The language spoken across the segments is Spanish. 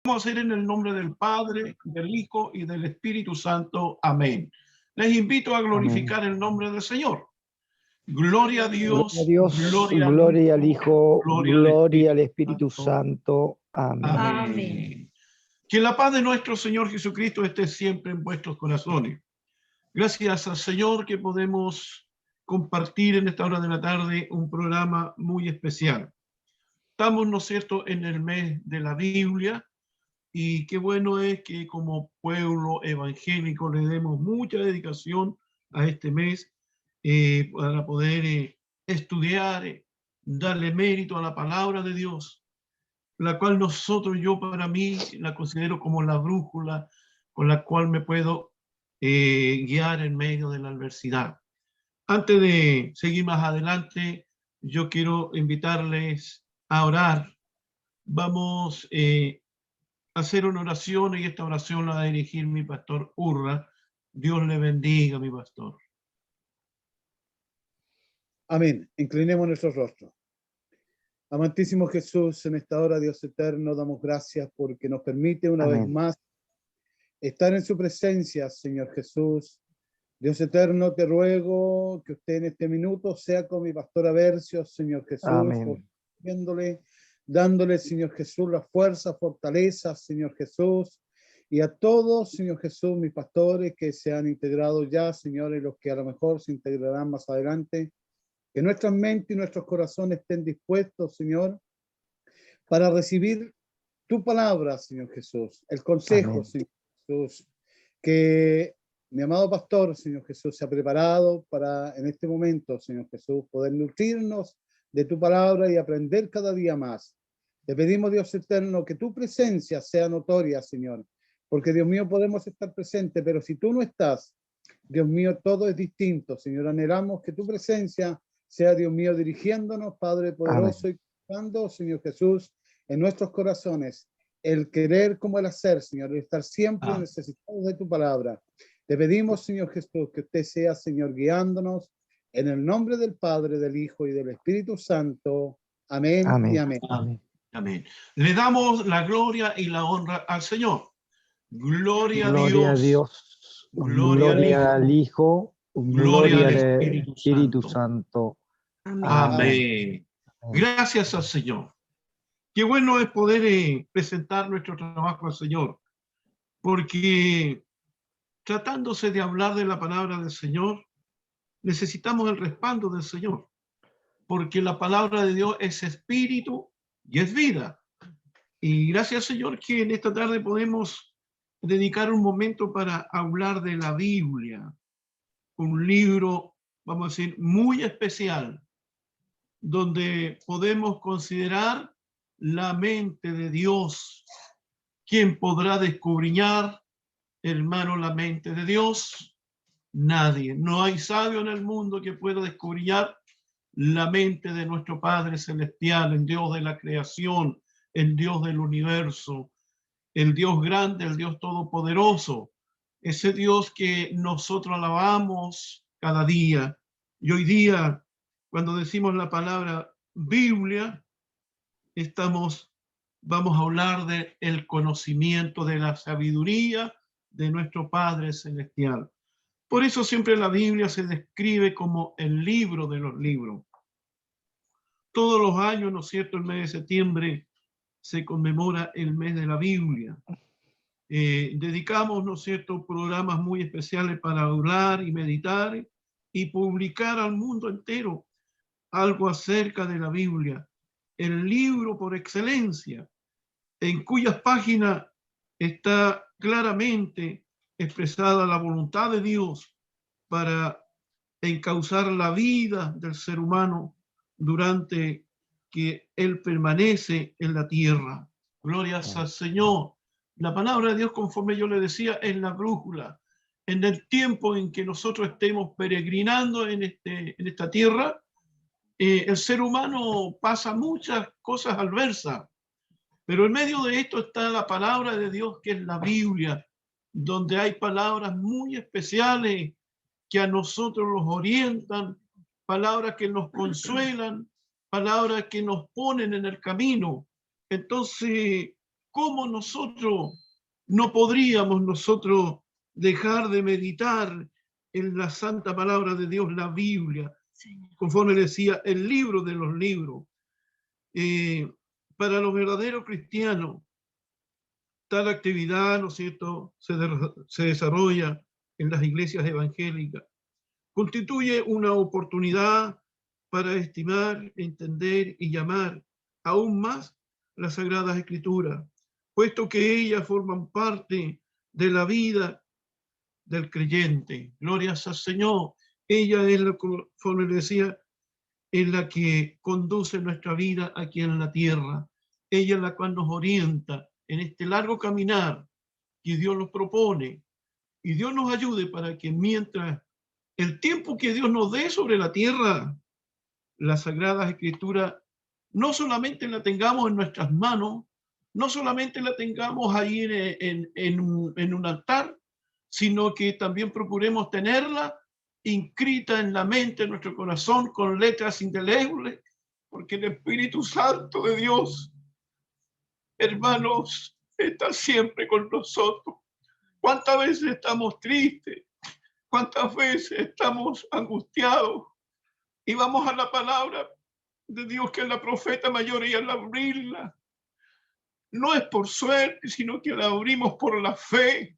Vamos a hacer en el nombre del Padre, del Hijo y del Espíritu Santo. Amén. Les invito a glorificar el nombre del Señor. Gloria a Dios, gloria al Hijo, gloria al Espíritu Santo. Santo. Amén. Amén. Que la paz de nuestro Señor Jesucristo esté siempre en vuestros corazones. Gracias al Señor que podemos compartir en esta hora de la tarde un programa muy especial. Estamos, ¿no es cierto?, en el mes de la Biblia. Y qué bueno es que como pueblo evangélico le demos mucha dedicación a este mes para poder estudiar, darle mérito a la palabra de Dios, la cual yo para mí la considero como la brújula con la cual me puedo guiar en medio de la adversidad. Antes de seguir más adelante, yo quiero invitarles a orar. Vamos hacer una oración, y esta oración la va a dirigir mi pastor Urra. Dios le bendiga, mi pastor. Amén. Inclinemos nuestro rostro. Amantísimo Jesús, en esta hora, Dios eterno, damos gracias porque nos permite una vez más estar en su presencia, Señor Jesús. Dios eterno, te ruego que usted en este minuto sea con mi pastor Aversio, Señor Jesús, dándole, Señor Jesús, la fuerza, fortaleza, Señor Jesús, y a todos, Señor Jesús, mis pastores que se han integrado ya, señores, los que a lo mejor se integrarán más adelante, que nuestras mentes y nuestros corazones estén dispuestos, Señor, para recibir tu palabra, Señor Jesús, el consejo, amén, Señor Jesús, que mi amado pastor, Señor Jesús, se ha preparado para en este momento, Señor Jesús, poder nutrirnos de tu palabra y aprender cada día más. Te pedimos, Dios eterno, que tu presencia sea notoria, Señor, porque, Dios mío, podemos estar presentes, pero si tú no estás, Dios mío, todo es distinto, Señor. Anhelamos que tu presencia sea, Dios mío, dirigiéndonos, Padre poderoso, amén, y dando, Señor Jesús, en nuestros corazones, el querer como el hacer, Señor, el estar siempre necesitados de tu palabra. Te pedimos, Señor Jesús, que usted sea, Señor, guiándonos en el nombre del Padre, del Hijo y del Espíritu Santo. Amén, amén. Y amén. Amén. Amén. Le damos la gloria y la honra al Señor. Gloria a Dios. Gloria al Hijo. Gloria al Espíritu Santo. Amén. Amén. Gracias al Señor. Qué bueno es poder presentar nuestro trabajo al Señor, porque tratándose de hablar de la palabra del Señor, necesitamos el respaldo del Señor, porque la palabra de Dios es espíritu y es vida. Y gracias, Señor, que en esta tarde podemos dedicar un momento para hablar de la Biblia, un libro, vamos a decir, muy especial, donde podemos considerar la mente de Dios. ¿Quién podrá descubrillar, hermano, la mente de Dios? Nadie. No hay sabio en el mundo que pueda descubrillar la mente de nuestro Padre Celestial, el Dios de la creación, el Dios del universo, el Dios grande, el Dios todopoderoso, ese Dios que nosotros alabamos cada día. Y hoy día, cuando decimos la palabra Biblia, vamos a hablar de el conocimiento, de la sabiduría de nuestro Padre Celestial. Por eso siempre la Biblia se describe como el libro de los libros. Todos los años, ¿no es cierto?, el mes de septiembre se conmemora el mes de la Biblia. Dedicamos, ¿no es cierto?, programas muy especiales para hablar y meditar y publicar al mundo entero algo acerca de la Biblia, el libro por excelencia, en cuyas páginas está claramente expresada la voluntad de Dios para encauzar la vida del ser humano durante que él permanece en la tierra. Glorias al Señor. La palabra de Dios, conforme yo le decía, es la brújula. En el tiempo en que nosotros estemos peregrinando en esta tierra, el ser humano pasa muchas cosas adversas, pero en medio de esto está la palabra de Dios, que es la Biblia, donde hay palabras muy especiales que a nosotros los orientan, palabras que nos consuelan, palabras que nos ponen en el camino. Entonces, ¿Cómo no podríamos nosotros dejar de meditar en la santa palabra de Dios, la Biblia? Conforme decía, el libro de los libros. Para los verdaderos cristianos, tal actividad, ¿no es cierto?, se desarrolla en las iglesias evangélicas. Constituye una oportunidad para estimar, entender y llamar aún más las Sagradas Escrituras, puesto que ellas forman parte de la vida del creyente. Gloria al Señor. Ella es, como le decía, es la que conduce nuestra vida aquí en la tierra. Ella es la cual nos orienta en este largo caminar que Dios nos propone. Y Dios nos ayude para que mientras el tiempo que Dios nos dé sobre la tierra, las Sagradas Escrituras no solamente la tengamos en nuestras manos, no solamente la tengamos ahí en un altar, sino que también procuremos tenerla inscrita en la mente, en nuestro corazón, con letras indelebles, porque el Espíritu Santo de Dios, hermanos, está siempre con nosotros. ¿Cuántas veces estamos tristes? ¿Cuántas veces estamos angustiados? Y vamos a la palabra de Dios, que es la profeta mayor, y al abrirla, no es por suerte, sino que la abrimos por la fe.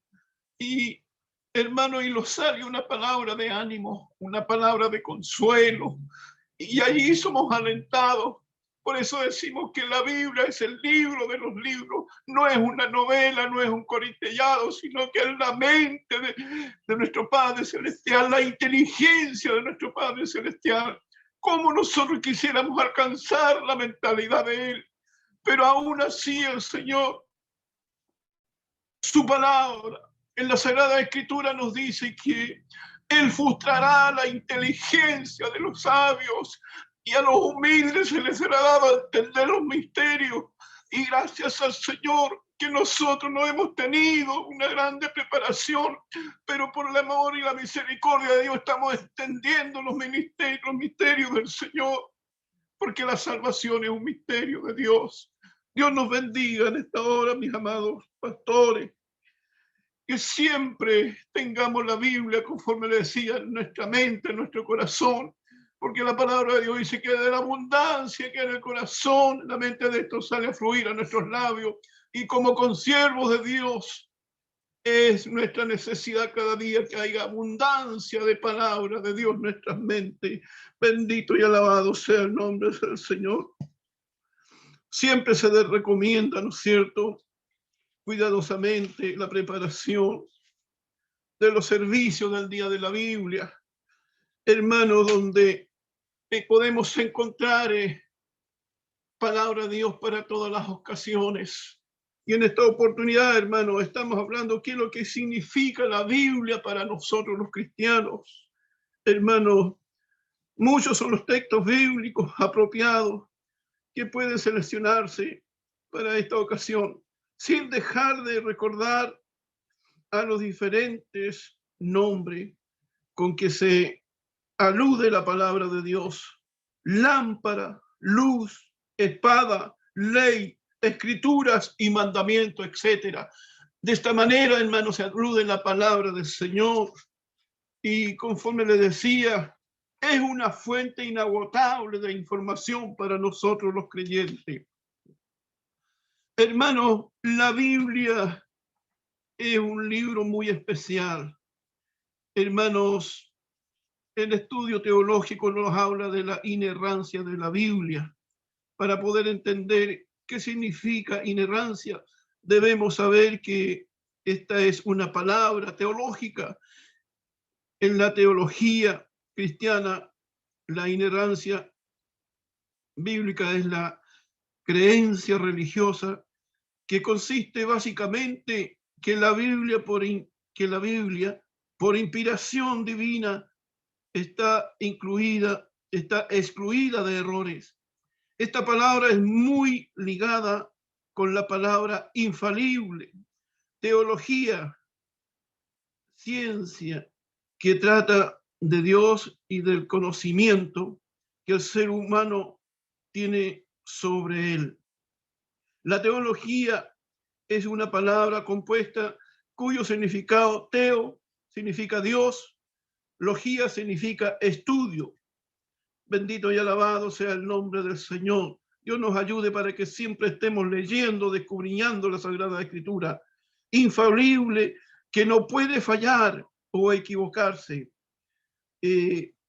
Y hermano, y nos sale una palabra de ánimo, una palabra de consuelo, y allí somos alentados. Por eso decimos que la Biblia es el libro de los libros, no es una novela, no es un corintellado, sino que es la mente de nuestro Padre Celestial, la inteligencia de nuestro Padre Celestial. Cómo nosotros quisiéramos alcanzar la mentalidad de Él, pero aún así el Señor, su palabra, en la Sagrada Escritura nos dice que Él frustrará la inteligencia de los sabios y a los humildes se les será dado entender los misterios. Y gracias al Señor que nosotros no hemos tenido una grande preparación, pero por el amor y la misericordia de Dios estamos extendiendo los misterios del Señor, porque la salvación es un misterio de Dios. Dios nos bendiga en esta hora, mis amados pastores. Que siempre tengamos la Biblia, conforme le decía, en nuestra mente, en nuestro corazón, porque la palabra de Dios dice que de la abundancia que en el corazón, la mente de esto sale a fluir a nuestros labios, y como consiervos de Dios, es nuestra necesidad cada día que haya abundancia de palabra de Dios en nuestras mentes. Bendito y alabado sea el nombre del Señor. Siempre se les recomienda, ¿no es cierto?, cuidadosamente la preparación de los servicios del día de la Biblia, hermano, donde podemos encontrar palabra de Dios para todas las ocasiones. Y en esta oportunidad, hermano, estamos hablando qué es lo que significa la Biblia para nosotros los cristianos. Hermano, muchos son los textos bíblicos apropiados que pueden seleccionarse para esta ocasión, sin dejar de recordar a los diferentes nombres con que se alude la palabra de Dios: lámpara, luz, espada, ley, escrituras y mandamiento, etc. De esta manera, hermanos, se alude la palabra del Señor, y conforme le decía, es una fuente inagotable de información para nosotros los creyentes. Hermanos, la Biblia es un libro muy especial. Hermanos, el estudio teológico nos habla de la inerrancia de la Biblia. Para poder entender qué significa inerrancia, debemos saber que esta es una palabra teológica. En la teología cristiana, la inerrancia bíblica es la creencia religiosa que consiste básicamente que la Biblia, por inspiración divina, está excluida de errores. Esta palabra es muy ligada con la palabra infalible. Teología, ciencia que trata de Dios y del conocimiento que el ser humano tiene sobre él. La teología es una palabra compuesta cuyo significado, teo, significa Dios, logía significa estudio. Bendito y alabado sea el nombre del Señor. Dios nos ayude para que siempre estemos leyendo, descubriendo la Sagrada Escritura, infalible, que no puede fallar o equivocarse.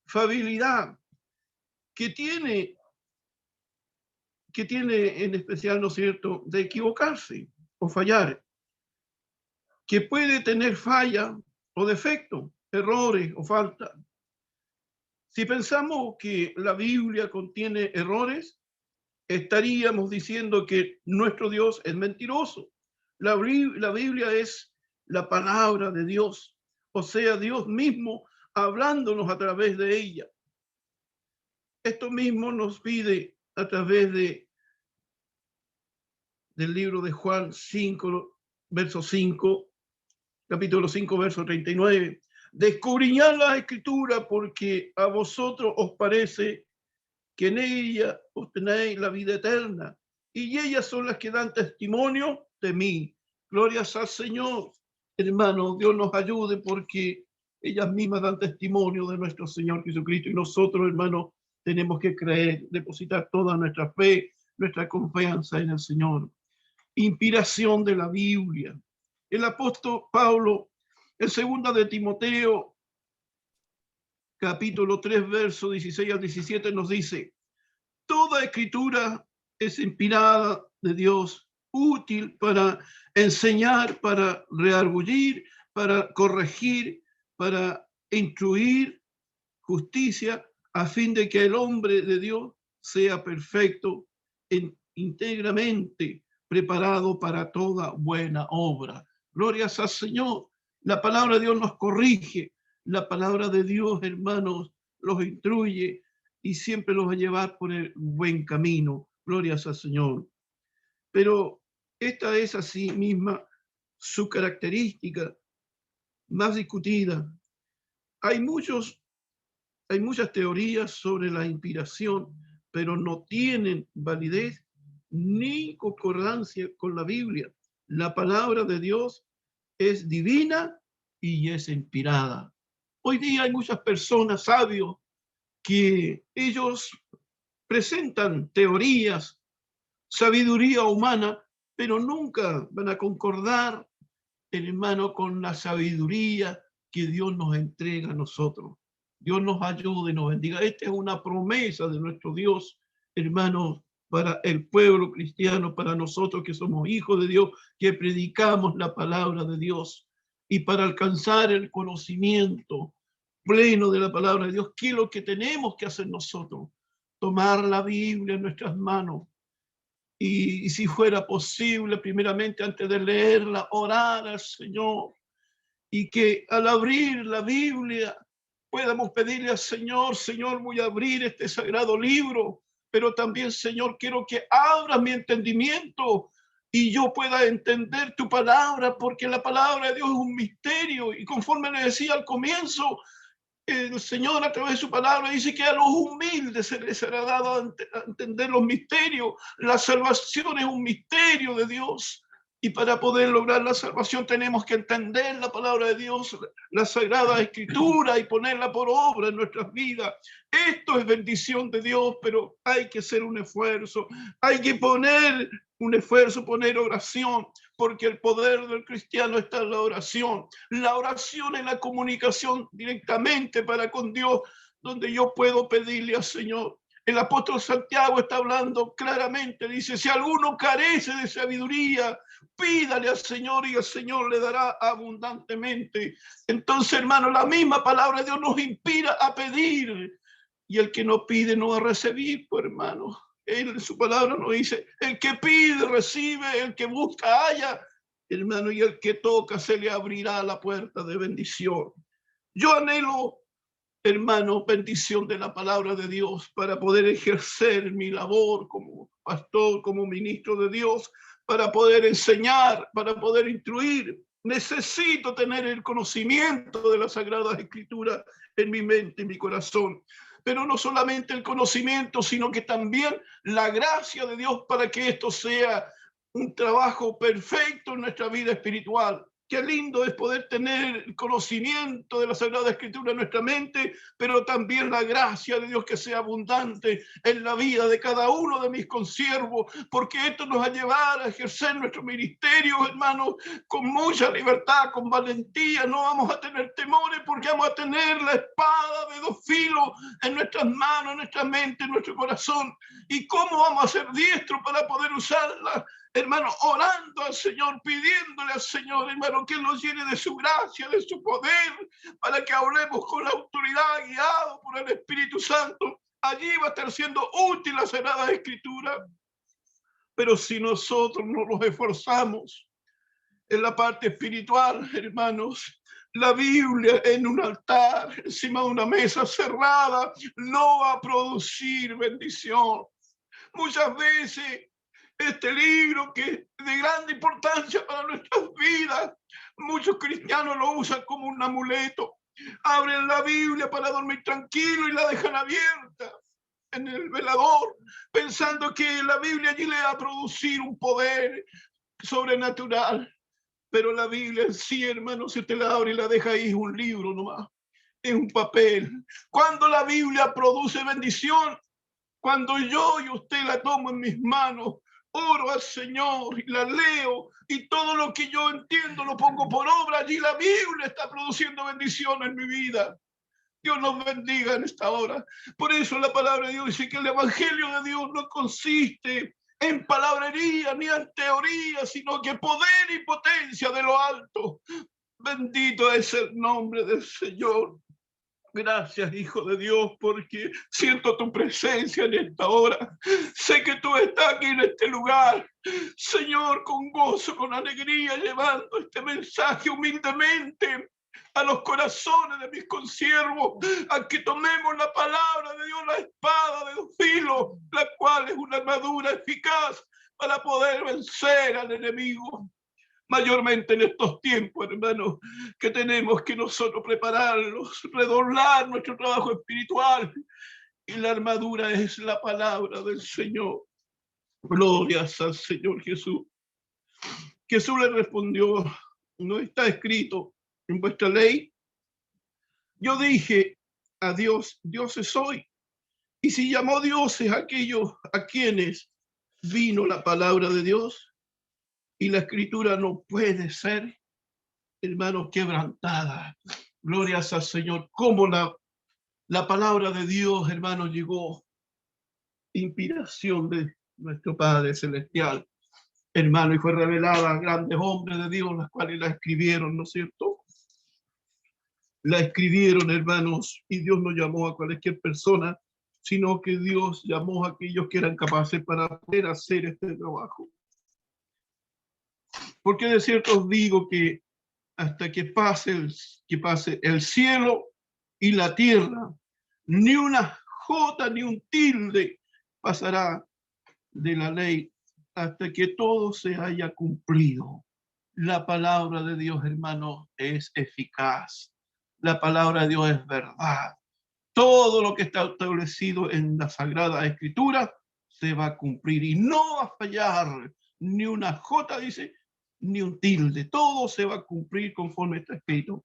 Fabilidad, que tiene en especial, ¿no es cierto?, de equivocarse o fallar, que puede tener falla o defecto, errores o falta. Si pensamos que la Biblia contiene errores, estaríamos diciendo que nuestro Dios es mentiroso. La Biblia es la palabra de Dios, o sea, Dios mismo hablándonos a través de ella. Esto mismo nos pide a través del libro de Juan 5, verso 5, capítulo 5, verso 39. Descubrid la Escritura, porque a vosotros os parece que en ella obtenéis la vida eterna, y ellas son las que dan testimonio de mí. Glorias al Señor. Hermano, Dios nos ayude, porque ellas mismas dan testimonio de nuestro Señor Jesucristo, y nosotros, hermano, tenemos que creer, depositar toda nuestra fe, nuestra confianza en el Señor. Inspiración de la Biblia. El apóstol Pablo, en 2 de Timoteo, capítulo 3, verso 16 al 17, nos dice: toda escritura es inspirada de Dios, útil para enseñar, para redarguir, para corregir, para instruir justicia, a fin de que el hombre de Dios sea perfecto, íntegramente preparado para toda buena obra. Glorias al Señor. La palabra de Dios nos corrige. La palabra de Dios, hermanos, los instruye y siempre los va a llevar por el buen camino. Glorias al Señor. Pero esta es así misma su característica más discutida. Hay muchas teorías sobre la inspiración, pero no tienen validez ni concordancia con la Biblia. La palabra de Dios es divina y es inspirada. Hoy día hay muchas personas sabios que ellos presentan teorías, sabiduría humana, pero nunca van a concordar, hermano, con la sabiduría que Dios nos entrega a nosotros. Dios nos ayude y nos bendiga. Esta es una promesa de nuestro Dios, hermanos, para el pueblo cristiano, para nosotros que somos hijos de Dios, que predicamos la palabra de Dios, y para alcanzar el conocimiento pleno de la palabra de Dios. ¿Qué es lo que tenemos que hacer nosotros? Tomar la Biblia en nuestras manos, y si fuera posible, primeramente, antes de leerla, orar al Señor, y que al abrir la Biblia podamos pedirle al Señor: Señor, voy a abrir este sagrado libro, pero también, Señor, quiero que abras mi entendimiento y yo pueda entender tu palabra, porque la palabra de Dios es un misterio, y conforme le decía al comienzo, el Señor a través de su palabra dice que a los humildes se les será dado a entender los misterios. La salvación es un misterio de Dios, y para poder lograr la salvación tenemos que entender la palabra de Dios, la Sagrada Escritura, y ponerla por obra en nuestras vidas. Esto es bendición de Dios, pero hay que hacer un esfuerzo, hay que poner un esfuerzo, poner oración, porque el poder del cristiano está en la oración. La oración es la comunicación directamente para con Dios, donde yo puedo pedirle al Señor. El apóstol Santiago está hablando claramente, dice: si alguno carece de sabiduría, pídale al Señor y el Señor le dará abundantemente. Entonces, hermano, la misma palabra de Dios nos inspira a pedir, y el que no pide no va a recibir, pues, hermano. Él, su palabra nos dice: el que pide recibe, el que busca halla, hermano, y el que toca se le abrirá la puerta de bendición. Yo anhelo, hermano, bendición de la palabra de Dios para poder ejercer mi labor como pastor, como ministro de Dios, para poder enseñar, para poder instruir. Necesito tener el conocimiento de las Sagradas Escrituras en mi mente, en mi corazón. Pero no solamente el conocimiento, sino que también la gracia de Dios para que esto sea un trabajo perfecto en nuestra vida espiritual. Qué lindo es poder tener el conocimiento de la Sagrada Escritura en nuestra mente, pero también la gracia de Dios que sea abundante en la vida de cada uno de mis consiervos, porque esto nos va a llevar a ejercer nuestro ministerio, hermanos, con mucha libertad, con valentía. No vamos a tener temores porque vamos a tener la espada de dos filos en nuestras manos, en nuestra mente, en nuestro corazón. ¿Y cómo vamos a ser diestros para poder usarla? Hermano, orando al Señor, pidiéndole al Señor, hermano, que nos llene de su gracia, de su poder, para que hablemos con la autoridad, guiado por el Espíritu Santo. Allí va a estar siendo útil la Sagrada Escritura. Pero si nosotros no nos esforzamos en la parte espiritual, hermanos, la Biblia en un altar, encima de una mesa cerrada, no va a producir bendición. Muchas veces este libro, que es de gran importancia para nuestras vidas, muchos cristianos lo usan como un amuleto. Abren la Biblia para dormir tranquilo y la dejan abierta en el velador, pensando que la Biblia allí le va a producir un poder sobrenatural. Pero la Biblia en sí, hermano, si usted la abre y la deja ahí, es un libro nomás, es un papel. Cuando la Biblia produce bendición, cuando yo y usted la tomo en mis manos, oro al Señor y la leo, y todo lo que yo entiendo lo pongo por obra. Allí la Biblia está produciendo bendición en mi vida. Dios nos bendiga en esta hora. Por eso la palabra de Dios dice que el evangelio de Dios no consiste en palabrería ni en teoría, sino que poder y potencia de lo alto. Bendito es el nombre del Señor. Gracias, Hijo de Dios, porque siento tu presencia en esta hora. Sé que tú estás aquí en este lugar, Señor, con gozo, con alegría, llevando este mensaje humildemente a los corazones de mis consiervos, a que tomemos la palabra de Dios, la espada de dos filos, la cual es una armadura eficaz para poder vencer al enemigo. Mayormente en estos tiempos, hermanos, que tenemos que nosotros prepararlos, redoblar nuestro trabajo espiritual, y la armadura es la palabra del Señor. Glorias al Señor Jesús. Jesús le respondió: ¿no está escrito en vuestra ley? Yo dije a Dios, dioses soy. Y si llamó dioses a aquellos a quienes vino la palabra de Dios, y la escritura no puede ser, hermanos, quebrantada. Glorias al Señor. Como la palabra de Dios, hermanos, llegó, inspiración de nuestro Padre Celestial, hermano, y fue revelada a grandes hombres de Dios, las cuales la escribieron, ¿no es cierto? La escribieron, hermanos, y Dios no llamó a cualquier persona, sino que Dios llamó a aquellos que eran capaces para poder hacer este trabajo. Porque de cierto os digo que hasta que pase el cielo y la tierra, ni una jota ni un tilde pasará de la ley hasta que todo se haya cumplido. La palabra de Dios, hermano, es eficaz. La palabra de Dios es verdad. Todo lo que está establecido en la Sagrada Escritura se va a cumplir y no va a fallar ni una jota, dice, ni un tilde. Todo se va a cumplir conforme está escrito.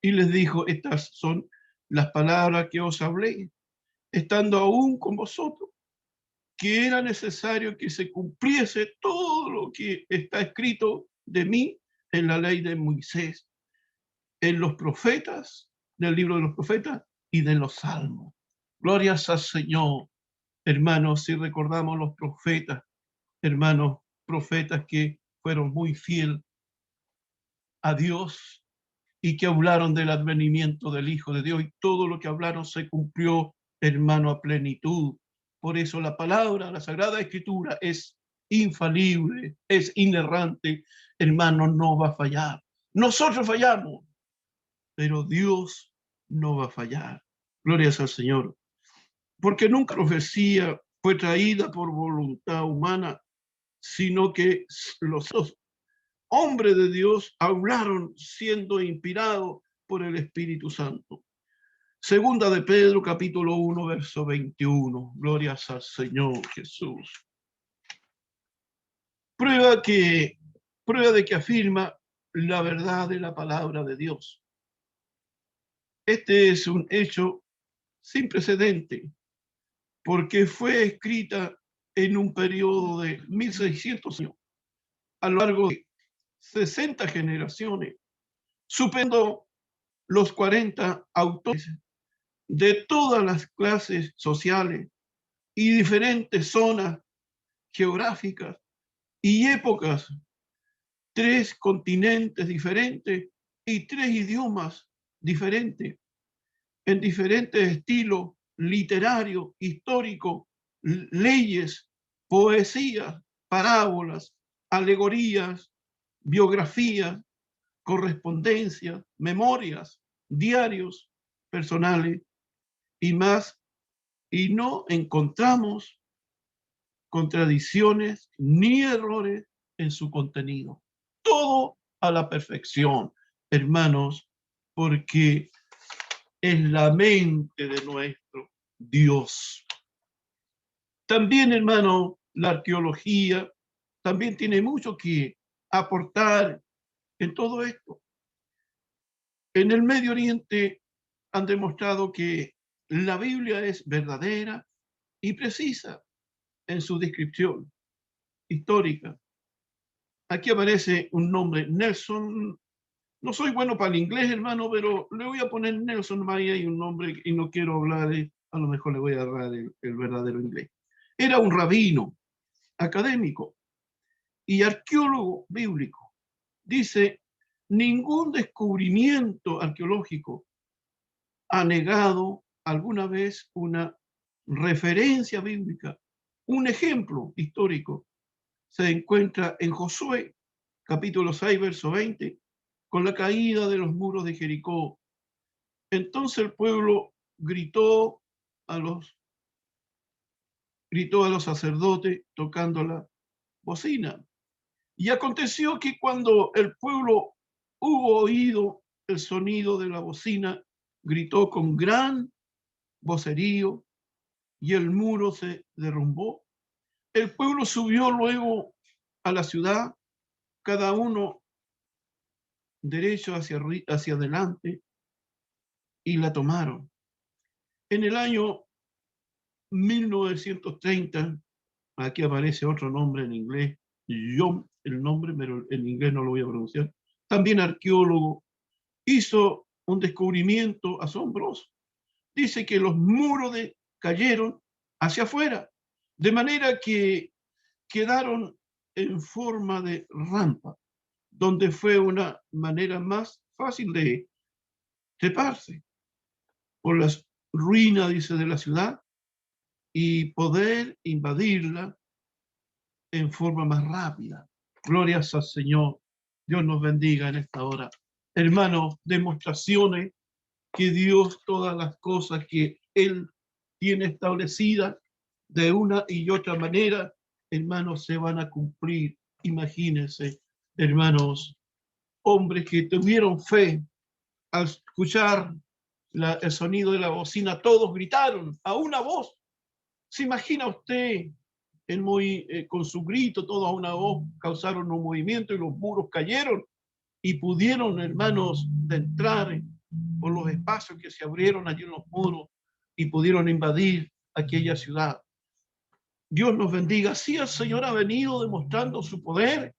Y les dijo: estas son las palabras que os hablé, estando aún con vosotros, que era necesario que se cumpliese todo lo que está escrito de mí en la ley de Moisés, en los profetas, del libro de los profetas y de los salmos. Glorias al Señor, hermanos, si recordamos los profetas, hermanos, profetas que fueron muy fieles a Dios y que hablaron del advenimiento del Hijo de Dios, y todo lo que hablaron se cumplió, hermano, a plenitud. Por eso la palabra, la Sagrada Escritura es infalible, es inerrante, hermano, no va a fallar. Nosotros fallamos, pero Dios no va a fallar. Glorias al Señor. Porque nunca profecía fue traída por voluntad humana, sino que los hombres de Dios hablaron siendo inspirados por el Espíritu Santo. Segunda de Pedro, capítulo 1, verso 21. Glorias al Señor Jesús. Prueba de que afirma la verdad de la palabra de Dios. Este es un hecho sin precedente, porque fue escrita en un periodo de 1600 años, a lo largo de 60 generaciones, superando los 40 autores de todas las clases sociales y diferentes zonas geográficas y épocas, 3 continentes diferentes y 3 idiomas diferentes, en diferentes estilos literarios, históricos, leyes, poesías, parábolas, alegorías, biografías, correspondencias, memorias, diarios personales y más, y no encontramos contradicciones ni errores en su contenido. Todo a la perfección, hermanos, porque es la mente de nuestro Dios. También, hermano, la arqueología también tiene mucho que aportar en todo esto. En el Medio Oriente han demostrado que la Biblia es verdadera y precisa en su descripción histórica. Aquí aparece un nombre, Nelson. No soy bueno para el inglés, hermano, pero le voy a poner Nelson María y un nombre y no quiero hablar, a lo mejor le voy a dar el verdadero inglés. Era un rabino, académico y arqueólogo bíblico. Dice, ningún descubrimiento arqueológico ha negado alguna vez una referencia bíblica. Un ejemplo histórico se encuentra en Josué, capítulo 6, verso 20, con la caída de los muros de Jericó. Entonces el pueblo gritó a los sacerdotes tocando la bocina. Y aconteció que cuando el pueblo hubo oído el sonido de la bocina, gritó con gran vocerío y el muro se derrumbó. El pueblo subió luego a la ciudad, cada uno derecho hacia adelante, y la tomaron. En el año 1930, aquí aparece otro nombre en inglés, John, el nombre, pero en inglés no lo voy a pronunciar, también arqueólogo, hizo un descubrimiento asombroso. Dice que los muros cayeron hacia afuera, de manera que quedaron en forma de rampa, donde fue una manera más fácil de treparse por las ruinas, dice, de la ciudad y poder invadirla en forma más rápida. Glorias al Señor. Dios nos bendiga en esta hora. Hermanos, demostraciones que Dios, todas las cosas que Él tiene establecidas de una y otra manera, hermanos, se van a cumplir. Imagínense, hermanos, hombres que tuvieron fe al escuchar el sonido de la bocina, todos gritaron a una voz. ¿Se imagina usted con su grito, todos a una voz, causaron un movimiento y los muros cayeron y pudieron, hermanos, de entrar por los espacios que se abrieron allí en los muros y pudieron invadir aquella ciudad? Dios nos bendiga. Así el Señor ha venido demostrando su poder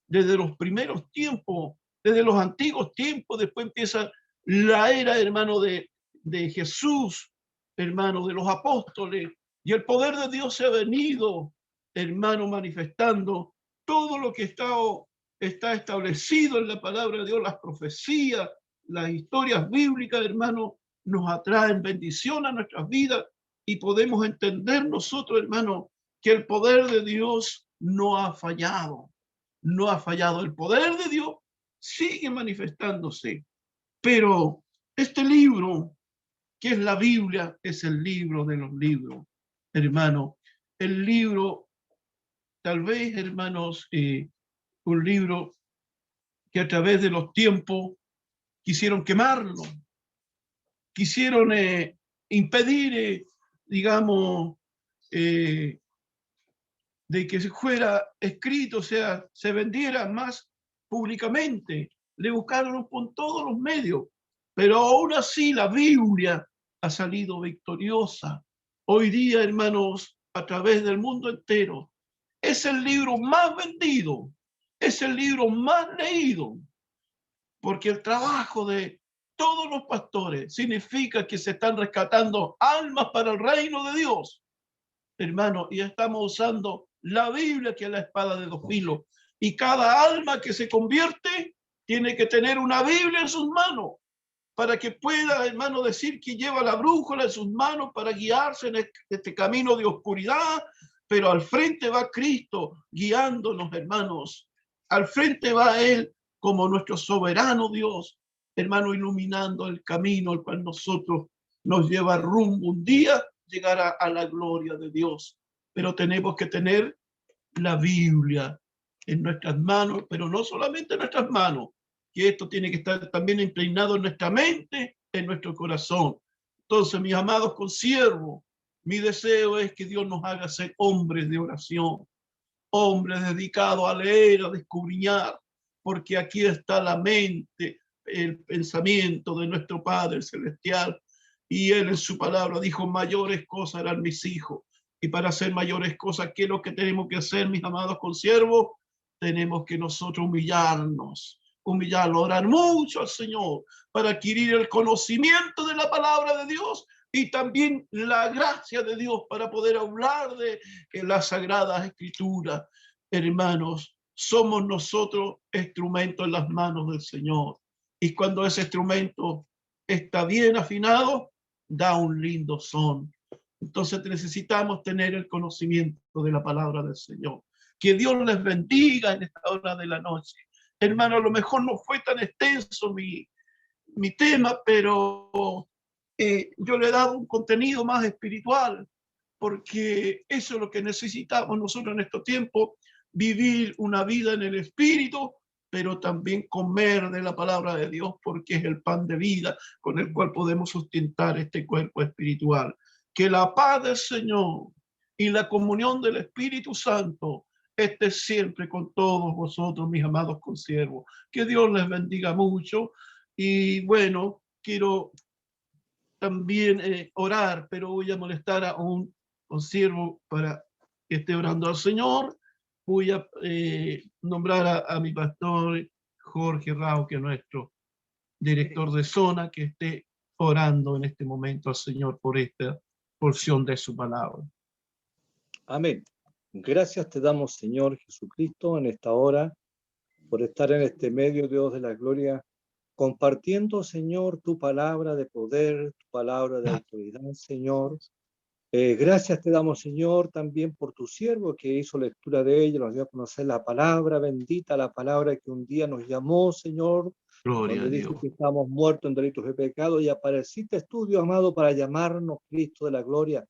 desde los primeros tiempos, desde los antiguos tiempos. Después empieza la era, hermano, de Jesús, hermano, de los apóstoles, y el poder de Dios se ha venido, hermano, manifestando todo lo que está establecido en la palabra de Dios, las profecías, las historias bíblicas, hermano, nos atraen bendición a nuestras vidas y podemos entender nosotros, hermano, que el poder de Dios no ha fallado. No ha fallado. El poder de Dios sigue manifestándose. Pero este libro, que es la Biblia, es el libro de los libros, hermano. El libro, tal vez, hermanos, un libro que a través de los tiempos quisieron quemarlo, quisieron impedir, digamos, de que fuera escrito, o sea, se vendiera más públicamente. Le buscaron por todos los medios, pero aún así la Biblia ha salido victoriosa. Hoy día, hermanos, a través del mundo entero, es el libro más vendido, es el libro más leído, porque el trabajo de todos los pastores significa que se están rescatando almas para el reino de Dios, hermano, y estamos usando la Biblia, que es la espada de dos filos, y cada alma que se convierte tiene que tener una Biblia en sus manos, para que pueda, hermano, decir que lleva la brújula en sus manos para guiarse en este camino de oscuridad, pero al frente va Cristo guiándonos, hermanos. Al frente va Él como nuestro soberano Dios, hermano, iluminando el camino al cual nosotros nos lleva rumbo un día llegar a la gloria de Dios. Pero tenemos que tener la Biblia en nuestras manos, pero no solamente en nuestras manos, que esto tiene que estar también impregnado en nuestra mente, en nuestro corazón. Entonces, mis amados consiervos, mi deseo es que Dios nos haga ser hombres de oración, hombres dedicados a leer, a descubrir, porque aquí está la mente, el pensamiento de nuestro Padre Celestial, y Él en su palabra dijo, mayores cosas harán mis hijos. Y para hacer mayores cosas, ¿qué es lo que tenemos que hacer, mis amados consiervos? Tenemos que nosotros humillarnos, orar mucho al Señor para adquirir el conocimiento de la palabra de Dios y también la gracia de Dios para poder hablar de las sagradas escrituras. Hermanos, somos nosotros instrumentos en las manos del Señor. Y cuando ese instrumento está bien afinado, da un lindo son. Entonces necesitamos tener el conocimiento de la palabra del Señor. Que Dios les bendiga en esta hora de la noche. Hermano, a lo mejor no fue tan extenso mi tema, pero yo le he dado un contenido más espiritual, porque eso es lo que necesitamos nosotros en estos tiempos, vivir una vida en el Espíritu, pero también comer de la palabra de Dios, porque es el pan de vida con el cual podemos sustentar este cuerpo espiritual. Que la paz del Señor y la comunión del Espíritu Santo esté siempre con todos vosotros, mis amados consiervos. Que Dios les bendiga mucho. Y bueno, quiero también orar, pero voy a molestar a un consiervo para que esté orando al Señor. Voy a nombrar a mi pastor Jorge Rao, que es nuestro director de zona, que esté orando en este momento al Señor por esta porción de su palabra. Amén. Gracias te damos, Señor Jesucristo, en esta hora, por estar en este medio, Dios de la gloria, compartiendo, Señor, tu palabra de poder, tu palabra de autoridad, Señor. Gracias te damos, Señor, también por tu siervo que hizo lectura de ella, nos dio a conocer la palabra bendita, la palabra que un día nos llamó, Señor, Gloria donde a dice Dios. que estamos muertos en delitos de pecado, y apareciste tú, Dios amado, para llamarnos Cristo de la gloria.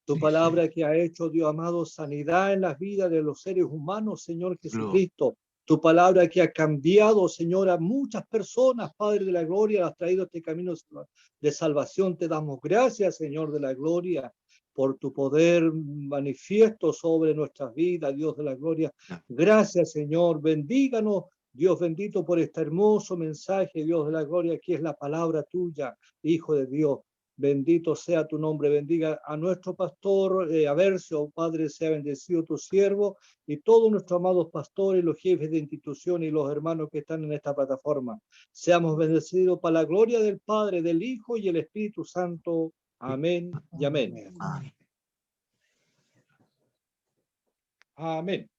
Tu palabra que ha hecho, Dios amado, sanidad en las vidas de los seres humanos, Señor Jesucristo. Tu palabra que ha cambiado, Señor, a muchas personas, Padre de la gloria, has traído este camino de salvación. Te damos gracias, Señor de la gloria, por tu poder manifiesto sobre nuestras vidas, Dios de la gloria. Gracias, Señor. Bendíganos, Dios bendito, por este hermoso mensaje, Dios de la gloria, que es la palabra tuya, Hijo de Dios. Bendito sea tu nombre, bendiga a nuestro pastor Avercio, Padre, sea bendecido tu siervo y todos nuestros amados pastores, los jefes de institución y los hermanos que están en esta plataforma. Seamos bendecidos para la gloria del Padre, del Hijo y el Espíritu Santo. Amén y amén. Amén. Amén.